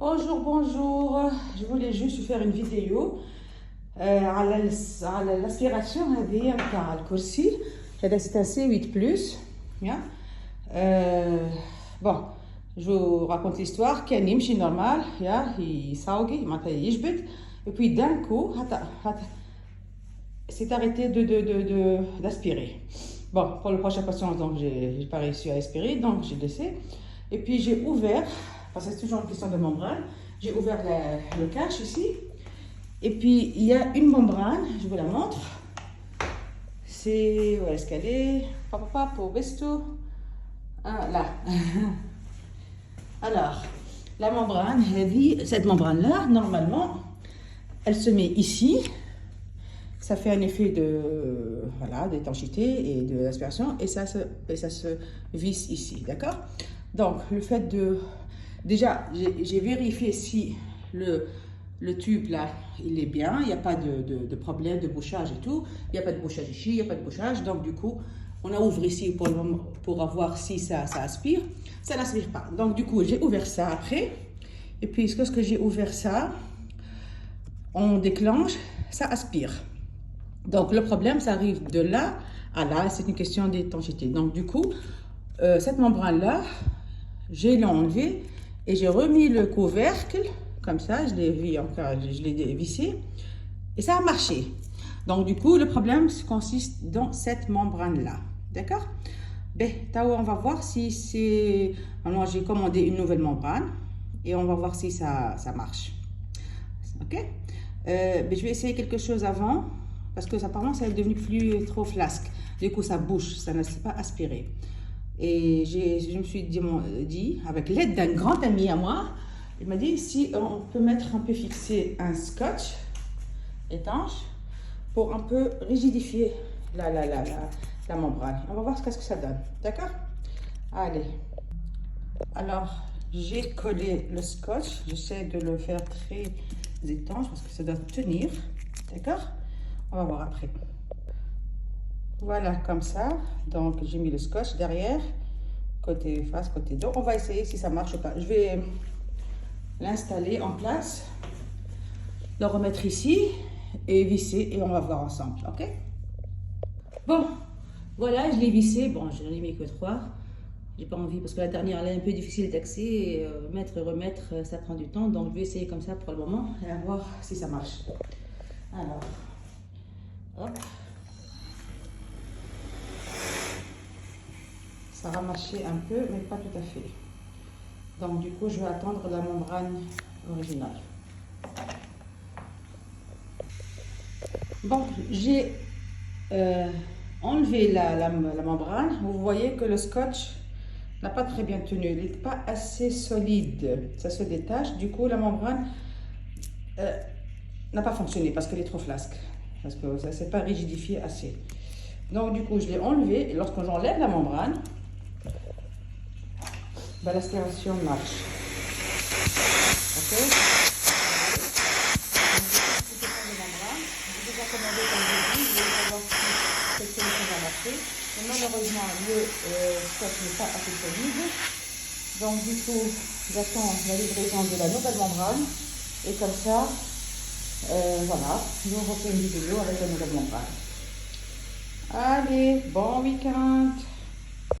Bonjour, bonjour. Je voulais juste faire une vidéo على l'aspiration هذه نتاع الكرسي. هذا c'est un C8+. Bon, je vous raconte l'histoire. كان يمشي normal يصاوغي معناتها يجبد et puis d'un coup c'est arrêté d'aspirer. Bon, pour le prochain patient, donc j'ai pas réussi à aspirer, donc j'ai laissé. Et puis j'ai ouvert, parce que c'est toujours une question de membrane, j'ai ouvert le cache ici. Et puis il y a une membrane, je vous la montre. C'est, où est-ce qu'elle est? Papa, pour Besto. Ah, là. Alors, la membrane, cette membrane-là, normalement, elle se met ici. Ça fait un effet de d'étanchéité et de l'aspiration et ça se visse ici, d'accord? Donc le fait de déjà j'ai vérifié si le tube là il est bien, il n'y a pas de problème de bouchage et tout, il n'y a pas de bouchage ici, il n'y a pas de bouchage, donc du coup on a ouvert ici pour voir si ça aspire, ça n'aspire pas, donc du coup j'ai ouvert ça après et puis ce que j'ai ouvert ça, on déclenche, ça aspire. Donc le problème, ça arrive de là à là, c'est une question d'étanchéité. Donc du coup, cette membrane-là, j'ai l'enlevé et j'ai remis le couvercle, comme ça, je l'ai vissé, et ça a marché. Donc du coup, le problème consiste dans cette membrane-là, d'accord? Ben, on va voir si c'est... Alors j'ai commandé une nouvelle membrane, et on va voir si ça marche. Ok? Ben, je vais essayer quelque chose avant. Parce que apparemment ça est devenu trop flasque. Du coup ça bouche, ça ne s'est pas aspiré. Et je me suis dit avec l'aide d'un grand ami à moi, il m'a dit si on peut fixer un scotch étanche pour un peu rigidifier la membrane. On va voir ce que ça donne, d'accord? Allez. Alors j'ai collé le scotch, j'essaie de le faire très étanche parce que ça doit tenir, d'accord? On va voir après. Voilà, comme ça. Donc, j'ai mis le scotch derrière, côté face, côté dos. On va essayer si ça marche ou pas. Je vais l'installer en place, le remettre ici et visser et on va voir ensemble, ok? Bon, voilà, je l'ai vissé. Bon, je n'en ai mis que 3. J'ai pas envie parce que la dernière, elle est un peu difficile d'accès. Mettre et remettre, ça prend du temps. Donc, je vais essayer comme ça pour le moment et voir si ça marche. Alors... Hop. Ça va mâcher un peu, mais pas tout à fait. Donc du coup, je vais attendre la membrane originale. Bon, j'ai enlevé la membrane. Vous voyez que le scotch n'a pas très bien tenu. Il n'est pas assez solide. Ça se détache. Du coup, la membrane n'a pas fonctionné parce qu'elle est trop flasque. Parce que ça ne s'est pas rigidifié assez. Donc du coup, je l'ai enlevé et lorsque j'enlève la membrane, ben, l'aspiration marche. Ok. J'ai déjà commandé comme je dis, je vais savoir si cette solution va marcher. Mais malheureusement, le stock n'est pas assez solide. Donc du coup, j'attends la livraison de la nouvelle membrane et comme ça. Voilà, je vous refais une vidéo avec la nouvelle membrane. Allez, bon week-end!